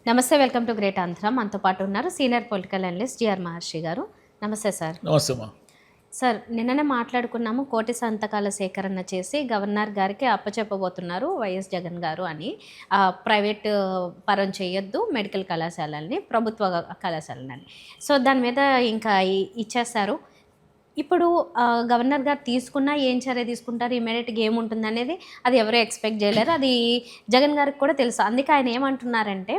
నమస్తే, welcome to great Andhra. మనతో పాటు ఉన్నారు సీనియర్ పొలిటికల్ అనలిస్ట్ జిఆర్ మహర్షి గారు. నమస్తే సార్. నమస్తే అమ్మా. సార్, నిన్ననే మాట్లాడుకున్నాము, కోటి సంతకాల సేకరణ చేసి గవర్నర్ గారికి అప్పచెప్పబోతున్నారు వైఎస్ జగన్ గారు అని. ప్రైవేట్ పరం చేయొద్దు మెడికల్ కళాశాలల్ని, ప్రభుత్వ కళాశాలని. సో దాని మీద ఇంకా ఇచ్చేస్తారు. ఇప్పుడు గవర్నర్ గారు తీసుకున్నా ఏం చర్య తీసుకుంటారు, ఇమ్మీడియట్గా ఏముంటుంది అనేది అది ఎవరు ఎక్స్పెక్ట్ చేయలేరు. అది జగన్ గారికి కూడా తెలుసు. అందుకే ఆయన ఏమంటున్నారంటే,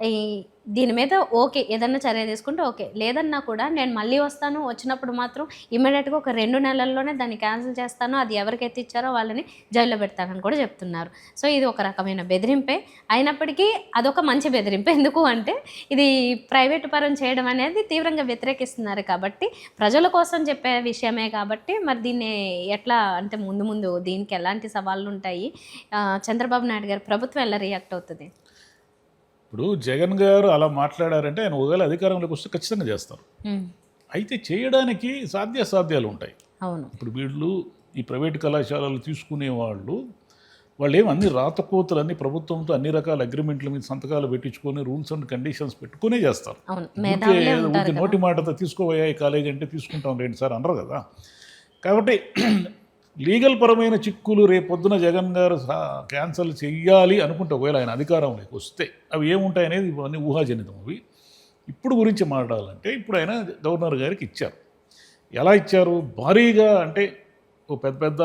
ఈ దీని మీద ఓకే, ఏదన్నా చర్య తీసుకుంటే ఓకే, లేదన్నా కూడా నేను మళ్ళీ వస్తాను, వచ్చినప్పుడు మాత్రం ఇమ్మీడియట్గా ఒక 2 నెలల్లోనే దాన్ని క్యాన్సిల్ చేస్తాను, అది ఎవరికైతే ఇచ్చారో వాళ్ళని జైల్లో పెడతానని కూడా చెప్తున్నారు. సో ఇది ఒక రకమైన బెదిరింపే అయినప్పటికీ అదొక మంచి బెదిరింపే. ఎందుకు అంటే ఇది ప్రైవేటు పరం చేయడం అనేది తీవ్రంగా వ్యతిరేకిస్తున్నారు కాబట్టి, ప్రజల కోసం చెప్పే విషయమే కాబట్టి మరి దీన్ని ఎట్లా అంటే ముందు దీనికి ఎలాంటి సవాళ్ళు ఉంటాయి, చంద్రబాబు నాయుడు గారు ప్రభుత్వం ఎలా రియాక్ట్ అవుతుంది? ఇప్పుడు జగన్ గారు అలా మాట్లాడారంటే ఆయన ఒకవేళ అధికారంలోకి వస్తే ఖచ్చితంగా చేస్తారు. అయితే చేయడానికి సాధ్యాసాధ్యాలు ఉంటాయి. అవును. ఇప్పుడు వీళ్ళు ఈ ప్రైవేట్ కళాశాలలు తీసుకునే వాళ్ళు ఏమి అన్ని రాతకోతలు ప్రభుత్వంతో అన్ని రకాల అగ్రిమెంట్ల మీద సంతకాలు పెట్టించుకొని రూల్స్ అండ్ కండిషన్స్ పెట్టుకునే చేస్తారు. నోటి మాటతో తీసుకోబోయా ఈ కాలేజీ అంటే తీసుకుంటాం రేంటి సార్ అనరు కదా. కాబట్టి లీగల్ పరమైన చిక్కులు రేపొద్దున జగన్ గారు క్యాన్సల్ చెయ్యాలి అనుకుంటే ఒకవేళ ఆయన అధికారంలోకి వస్తే అవి ఏముంటాయనేది ఇవన్నీ ఊహాజనితం. అవి ఇప్పుడు గురించి మాట్లాడాలంటే ఇప్పుడు ఆయన గవర్నర్ గారికి ఇచ్చారు. ఎలా ఇచ్చారు? భారీగా అంటే ఓ పెద్ద పెద్ద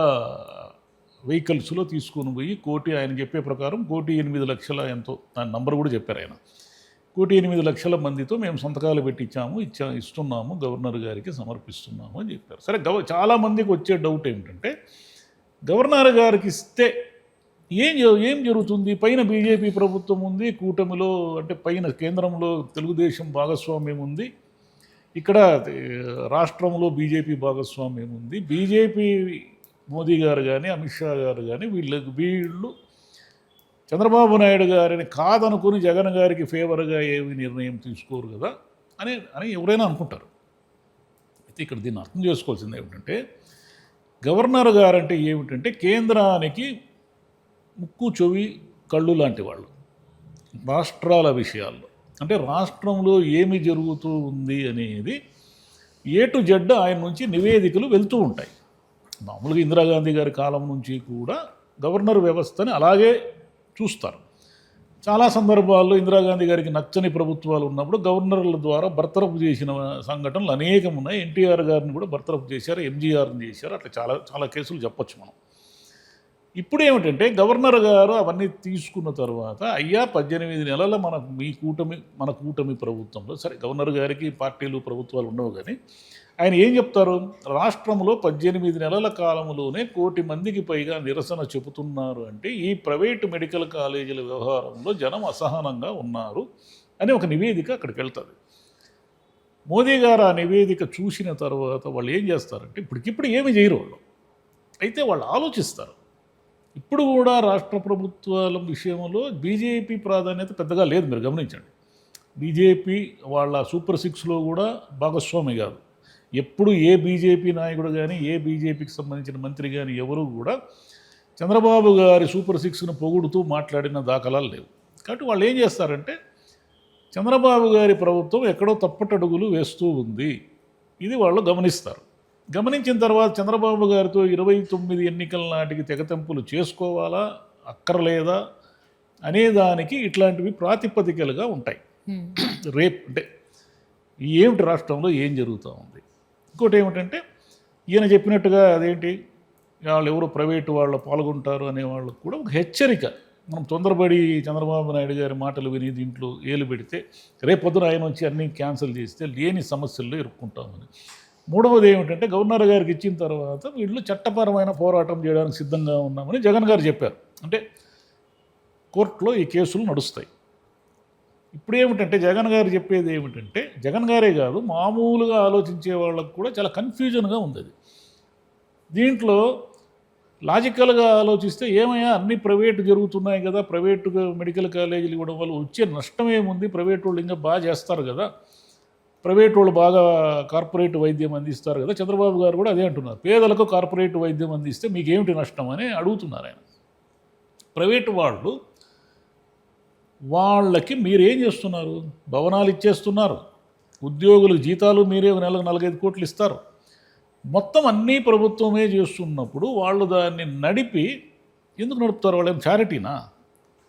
వెహికల్స్లో తీసుకుని పోయి ఆయన చెప్పే ప్రకారం 1,08,00,000 ఎంతో దాని నంబర్ కూడా చెప్పారు ఆయన. 1,08,00,000 మందితో మేము సంతకాలు పెట్టించాము, ఇస్తున్నాము, గవర్నర్ గారికి సమర్పిస్తున్నాము అని చెప్పారు. సరే, చాలామందికి వచ్చే డౌట్ ఏమిటంటే గవర్నర్ గారికి ఇస్తే ఏం జరుగుతుంది? పైన బీజేపీ ప్రభుత్వం ఉంది, కూటమిలో అంటే పైన కేంద్రంలో తెలుగుదేశం భాగస్వామ్యం ఉంది, ఇక్కడ రాష్ట్రంలో బీజేపీ భాగస్వామ్యం ఉంది. బీజేపీ మోదీ గారు కానీ అమిత్ షా గారు కానీ వీళ్ళు చంద్రబాబు నాయుడు గారిని కాదనుకుని జగన్ గారికి ఫేవర్గా ఏమి నిర్ణయం తీసుకోరు కదా అని ఎవరైనా అనుకుంటారు. అయితే ఇక్కడ దీన్ని అర్థం చేసుకోవాల్సింది ఏమిటంటే, గవర్నర్ గారు అంటే ఏమిటంటే కేంద్రానికి ముక్కు చెవి కళ్ళు లాంటి వాళ్ళు. రాష్ట్రాల విషయాల్లో అంటే రాష్ట్రంలో ఏమి జరుగుతూ ఉంది అనేది ఏ టు జెడ్ ఆయన నుంచి నివేదికలు వెళ్తూ ఉంటాయి. మామూలుగా ఇందిరాగాంధీ గారి కాలం నుంచి కూడా గవర్నర్ వ్యవస్థని అలాగే చూస్తారు. చాలా సందర్భాల్లో ఇందిరాగాంధీ గారికి నచ్చని ప్రభుత్వాలు ఉన్నప్పుడు గవర్నర్ల ద్వారా బర్తరఫ్ చేసిన సంఘటనలు అనేకం ఉన్నాయి. ఎన్టీఆర్ గారిని కూడా బర్తరఫ్ చేశారు, ఎంజీఆర్ని చేశారు, అట్లా చాలా కేసులు చెప్పొచ్చు మనం. ఇప్పుడు ఏమిటంటే గవర్నర్ గారు అవన్నీ తీసుకున్న తర్వాత, అయ్యా 18 నెలల మన కూటమి ప్రభుత్వంలో, సరే గవర్నర్ గారికి పార్టీలు ప్రభుత్వాలు ఉండవు కానీ ఆయన ఏం చెప్తారు? రాష్ట్రంలో 18 నెలల కాలంలోనే 1 కోటి మందికి పైగా నిరసన చెబుతున్నారు అంటే ఈ ప్రైవేటు మెడికల్ కాలేజీల వ్యవహారంలో జనం అసహనంగా ఉన్నారు అని ఒక నివేదిక అక్కడికి వెళ్తుంది. మోదీ గారు ఆ నివేదిక చూసిన తర్వాత వాళ్ళు ఏం చేస్తారంటే ఇప్పటికిప్పుడు ఏమి చేయరు వాళ్ళు. అయితే వాళ్ళు ఆలోచిస్తారు. ఇప్పుడు కూడా రాష్ట్ర ప్రభుత్వాల విషయంలో బీజేపీ ప్రాధాన్యత పెద్దగా లేదు. మీరు గమనించండి, బీజేపీ వాళ్ళ సూపర్ 6లో కూడా భాగస్వామి కాదు. ఎప్పుడు ఏ బీజేపీ నాయకుడు కానీ ఏ బీజేపీకి సంబంధించిన మంత్రి కానీ ఎవరు కూడా చంద్రబాబు గారి సూపర్ 6ను పొగుడుతూ మాట్లాడిన దాఖలాలు లేవు. కాబట్టి వాళ్ళు ఏం చేస్తారంటే చంద్రబాబు గారి ప్రభుత్వం ఎక్కడో తప్పటడుగులు వేస్తూ ఉంది, ఇది వాళ్ళు గమనిస్తారు. గమనించిన తర్వాత చంద్రబాబు గారితో 29 ఎన్నికల నాటికి తెగతెంపులు చేసుకోవాలా అక్కర్లేదా అనేదానికి ఇట్లాంటివి ప్రాతిపదికలుగా ఉంటాయి. రేపు అంటే ఏమిటి రాష్ట్రంలో ఏం జరుగుతూ ఉంది. ఇంకోటి ఏమిటంటే ఈయన చెప్పినట్టుగా అదేంటి వాళ్ళు ఎవరు ప్రైవేటు వాళ్ళు పాల్గొంటారు అనే వాళ్ళకు కూడా ఒక హెచ్చరిక. మనం తొందరపడి చంద్రబాబు నాయుడు గారి మాటలు విని దీంట్లో ఏలు పెడితే రేపొద్దున ఆయన వచ్చి అన్నీ క్యాన్సిల్ చేస్తే లేని సమస్యల్లో ఇరుక్కుంటామని. మూడవది ఏమిటంటే గవర్నర్ గారికి ఇచ్చిన తర్వాత వీళ్ళు చట్టపరమైన పోరాటం చేయడానికి సిద్ధంగా ఉన్నామని జగన్ గారు చెప్పారు. అంటే కోర్టులో ఈ కేసులు నడుస్తాయి. ఇప్పుడు ఏమిటంటే జగన్ గారు చెప్పేది ఏమిటంటే, జగన్ గారే కాదు మామూలుగా ఆలోచించే వాళ్ళకు కూడా చాలా కన్ఫ్యూజన్గా ఉంది. అది దీంట్లో లాజికల్గా ఆలోచిస్తే ఏమయ్యా అన్ని ప్రైవేటు జరుగుతున్నాయి కదా, ప్రైవేటు మెడికల్ కాలేజీలు ఇవ్వడం వల్ల వచ్చే నష్టం ఏముంది, ప్రైవేట్ వాళ్ళు ఇంకా బాగా చేస్తారు కదా, ప్రైవేట్ వాళ్ళు బాగా కార్పొరేట్ వైద్యం అందిస్తారు కదా. చంద్రబాబు గారు కూడా అదే అంటున్నారు, పేదలకు కార్పొరేట్ వైద్యం అందిస్తే మీకేమిటి నష్టం అని అడుగుతున్నారు ఆయన. ప్రైవేటు వాళ్ళు వాళ్ళకి మీరేం చేస్తున్నారు? భవనాలు ఇచ్చేస్తున్నారు, ఉద్యోగులకు జీతాలు మీరే నెలకు 4-5 కోట్లు ఇస్తారు. మొత్తం అన్నీ ప్రభుత్వమే చేస్తున్నప్పుడు వాళ్ళు దాన్ని నడిపి ఎందుకు నడుపుతారు? వాళ్ళేం చారిటీనా?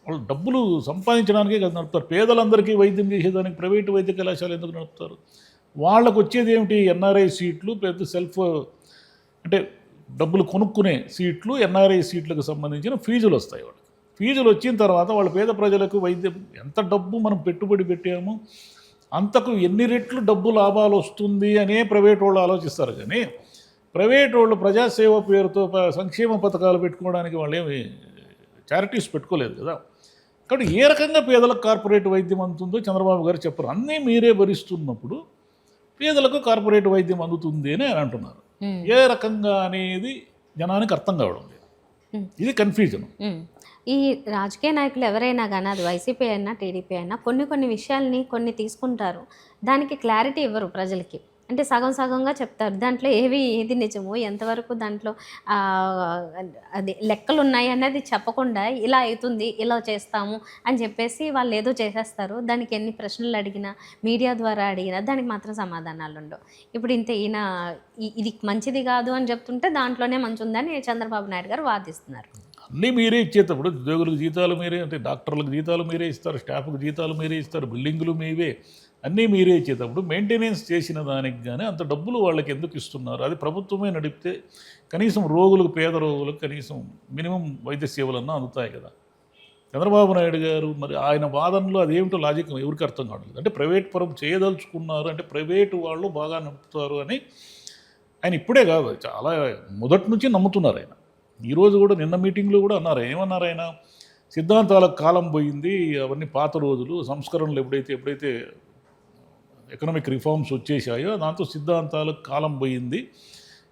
వాళ్ళు డబ్బులు సంపాదించడానికే కదా నడుపుతారు. పేదలందరికీ వైద్యం చేసేదానికి ప్రైవేటు వైద్య కళాశాల ఎందుకు నడుపుతారు? వాళ్ళకు వచ్చేది ఏమిటి? ఎన్ఆర్ఐ సీట్లు, పెద్ద సెల్ఫ్ అంటే డబ్బులు కొనుక్కునే సీట్లు, ఎన్ఆర్ఐ సీట్లకు సంబంధించిన ఫీజులు వస్తాయి వాళ్ళకి. ఫీజులు వచ్చిన తర్వాత వాళ్ళ పేద ప్రజలకు వైద్యం ఎంత డబ్బు మనం పెట్టుబడి పెట్టాము అంతకు ఎన్ని రెట్లు డబ్బు లాభాలు వస్తుంది అనే ప్రైవేట్ వాళ్ళు ఆలోచిస్తారు. కానీ ప్రైవేట్ వాళ్ళు ప్రజాసేవ పేరుతో సంక్షేమ పథకాలు పెట్టుకోవడానికి వాళ్ళు ఏమి చారిటీస్ పెట్టుకోలేదు కదా. కాబట్టి ఏ రకంగా పేదలకు కార్పొరేట్ వైద్యం అందుతుందో చంద్రబాబు గారు చెప్పరు. అన్నీ మీరే భరిస్తున్నప్పుడు పేదలకు కార్పొరేట్ వైద్యం అందుతుంది అని ఆయన అంటున్నారు. ఏ రకంగా అనేది జనానికి అర్థం కావడం లేదు. ఇది కన్ఫ్యూజన్. ఈ రాజకీయ నాయకులు ఎవరైనా కానీ, అది వైసీపీ అయినా టీడీపీ అయినా, కొన్ని విషయాల్ని కొన్ని తీసుకుంటారు, దానికి క్లారిటీ ఇవ్వరు ప్రజలకి. అంటే సగం సగంగా చెప్తారు. దాంట్లో ఏది నిజమో, ఎంతవరకు దాంట్లో అది లెక్కలు ఉన్నాయి అన్నది చెప్పకుండా ఇలా అవుతుంది, ఇలా చేస్తాము అని చెప్పేసి వాళ్ళు ఏదో చేసేస్తారు. దానికి ఎన్ని ప్రశ్నలు అడిగినా, మీడియా ద్వారా అడిగినా దానికి మాత్రం సమాధానాలు ఉండవు. ఇప్పుడు ఈయన ఇది మంచిది కాదు అని చెప్తుంటే దాంట్లోనే మంచి ఉందని చంద్రబాబు నాయుడు గారు వాదిస్తున్నారు. అన్నీ మీరే ఇచ్చేటప్పుడు ఉద్యోగులకు జీతాలు మీరే, అంటే డాక్టర్లకు జీతాలు మీరే ఇస్తారు, స్టాఫ్కి జీతాలు మీరే ఇస్తారు, బిల్డింగులు మీవే, అన్నీ మీరే ఇచ్చేటప్పుడు మెయింటెనెన్స్ చేసిన దానికి కానీ అంత డబ్బులు వాళ్ళకి ఎందుకు ఇస్తున్నారు? అది ప్రభుత్వమే నడిపితే కనీసం రోగులకు, పేద రోగులకు కనీసం మినిమం వైద్య సేవలన్నా అందుతాయి కదా. చంద్రబాబు నాయుడు గారు మరి ఆయన వాదనలో అదేమిటో లాజిక్ ఎవరికి అర్థం కావట్లేదు. అంటే ప్రైవేట్ పరం చేయదలుచుకున్నారు అంటే ప్రైవేటు వాళ్ళు బాగా నడుపుతారు అని ఆయన ఇప్పుడే కాదు, చాలా మొదటి నుంచి నమ్ముతున్నారు ఆయన. ఈరోజు కూడా నిన్న మీటింగ్లో కూడా అన్నారు. ఏమన్నారు ఆయన? సిద్ధాంతాలకు కాలం పోయింది, అవన్నీ పాత రోజులు, సంస్కరణలు ఎప్పుడైతే ఎకనామిక్ రిఫార్మ్స్ వచ్చేసాయో దాంతో సిద్ధాంతాలకు కాలం పోయింది,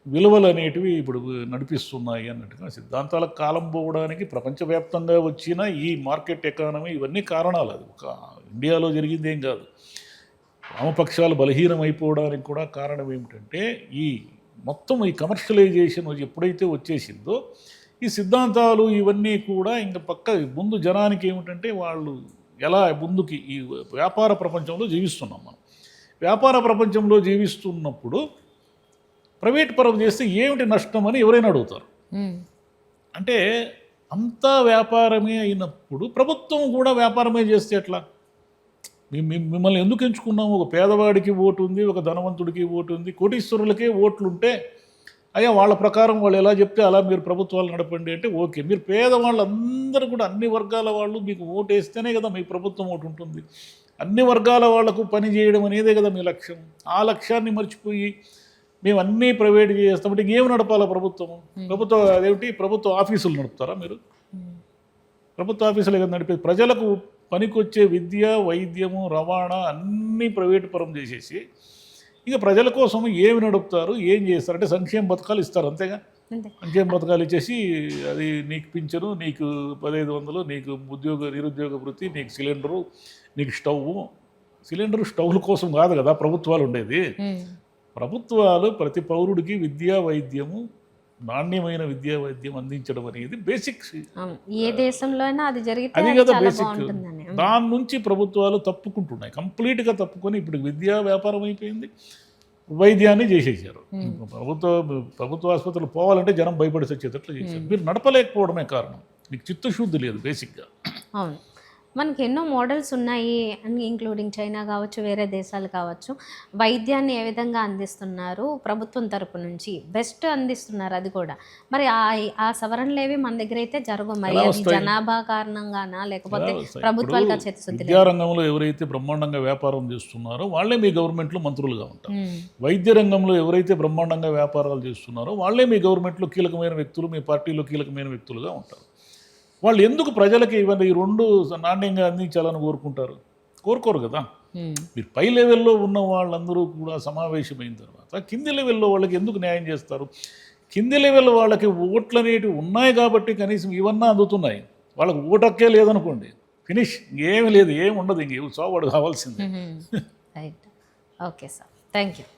విలువలు అనేటివి ఇప్పుడు నడిపిస్తున్నాయి అన్నట్టుగా. సిద్ధాంతాలకు కాలం పోవడానికి ప్రపంచవ్యాప్తంగా వచ్చిన ఈ మార్కెట్ ఎకానమీ ఇవన్నీ కారణాలు. అది ఒక ఇండియాలో జరిగింది ఏం కాదు. వామపక్షాలు బలహీనమైపోవడానికి కూడా కారణం ఏమిటంటే ఈ మొత్తం ఈ కమర్షియలైజేషన్ ఎప్పుడైతే వచ్చేసిందో ఈ సిద్ధాంతాలు ఇవన్నీ కూడా ఇంకా ముందు జనానికి ఏమిటంటే వాళ్ళు ఎలా ముందుకి ఈ వ్యాపార ప్రపంచంలో జీవిస్తున్నాం మనం. వ్యాపార ప్రపంచంలో జీవిస్తున్నప్పుడు ప్రైవేట్ పరం చేస్తే ఏమిటి నష్టం అని ఎవరైనా అడుగుతారు. అంటే అంతా వ్యాపారమే అయినప్పుడు ప్రభుత్వం కూడా వ్యాపారమే చేస్తే ఎట్లా? మిమ్మల్ని ఎందుకు ఎంచుకున్నాము? ఒక పేదవాడికి ఓటు ఉంది, ఒక ధనవంతుడికి ఓటు ఉంది, కోటీశ్వరులకే ఓట్లుంటే అయ్యా వాళ్ళ ప్రకారం వాళ్ళు ఎలా చెప్తే అలా మీరు ప్రభుత్వాలు నడపండి అంటే ఓకే. మీరు పేదవాళ్ళందరూ కూడా అన్ని వర్గాల వాళ్ళు మీకు ఓటు వేస్తేనే కదా మీ ప్రభుత్వం ఓటు ఉంటుంది. అన్ని వర్గాల వాళ్లకు పని చేయడం అనేదే కదా మీ లక్ష్యం. ఆ లక్ష్యాన్ని మర్చిపోయి మేము అన్నీ ప్రైవేట్ చేస్తామంటే ఇంకేమి నడపాలా ప్రభుత్వము? అదేమిటి ప్రభుత్వ ఆఫీసులు నడుపుతారా మీరు? ప్రభుత్వ ఆఫీసులు కదా నడిపేది. ప్రజలకు పనికొచ్చే విద్య, వైద్యము, రవాణా అన్నీ ప్రైవేటు పరం చేసేసి ఇక ప్రజల కోసం ఏమి నడుపుతారు, ఏం చేస్తారు అంటే సంక్షేమ పథకాలు ఇస్తారు అంతేగా. సంక్షేమ పథకాలు ఇచ్చేసి అది నీకు పింఛను, నీకు 1500, నీకు నిరుద్యోగ వృత్తి, నీకు సిలిండరు, నీకు స్టవ్ల కోసం కాదు కదా ప్రభుత్వాలు ఉండేది. ప్రభుత్వాలు ప్రతి పౌరుడికి విద్యా వైద్యము, నాణ్యమైన విద్యా వైద్యం అందించడం అనేది బేసిక్. ఏ దేశంలో అయినా అది జరిగితే అది కదా బేసిక్. దాని నుంచి ప్రభుత్వాలు తప్పుకుంటున్నాయి, కంప్లీట్గా తప్పుకొని ఇప్పుడు విద్యా వ్యాపారం అయిపోయింది, వైద్యాన్ని చేసేసారు. ప్రభుత్వ ఆసుపత్రులు పోవాలంటే జనం భయపడి వచ్చేటట్లు చేశారు. మీరు నడపలేకపోవడమే కారణం, మీకు చిత్తశుద్ధి లేదు బేసిక్గా. అవును, మనకి ఎన్నో మోడల్స్ ఉన్నాయి, ఇంక్లూడింగ్ చైనా కావచ్చు, వేరే దేశాలు కావచ్చు. వైద్యాన్ని ఏ విధంగా అందిస్తున్నారు ప్రభుత్వం తరపు నుంచి? బెస్ట్ అందిస్తున్నారు అది కూడా. మరి ఆ సవరణలు ఏవి మన దగ్గర అయితే జరగవు. మరి అది జనాభా కారణంగానా లేకపోతే ప్రభుత్వాలకు చిత్తశుద్ధి? విద్యారంగంలో ఎవరైతే బ్రహ్మాండంగా వ్యాపారం చేస్తున్నారో వాళ్ళే మీ గవర్నమెంట్లో మంత్రులుగా ఉంటారు. వైద్య రంగంలో ఎవరైతే బ్రహ్మాండంగా వ్యాపారాలు చేస్తున్నారో వాళ్ళే మీ గవర్నమెంట్లో కీలకమైన వ్యక్తులు, మీ పార్టీలో కీలకమైన వ్యక్తులుగా ఉంటారు. వాళ్ళు ఎందుకు ప్రజలకి ఇవన్నీ ఈ రెండు నాణ్యంగా అందించాలని కోరుకోరు కదా. మీరు పై లెవెల్లో ఉన్న వాళ్ళందరూ కూడా సమావేశమైన తర్వాత కింది లెవెల్లో వాళ్ళకి ఎందుకు న్యాయం చేస్తారు? కింది లెవెల్ వాళ్ళకి ఓట్లు అనేటివి ఉన్నాయి కాబట్టి కనీసం ఇవన్నా అందుతున్నాయి. వాళ్ళకి ఓటక్కే లేదనుకోండి, ఫినిష్, ఏమి లేదు, ఏమి ఉండదు, ఇంకేం చావాడు కావాల్సిందే. Right, okay sir, thank you.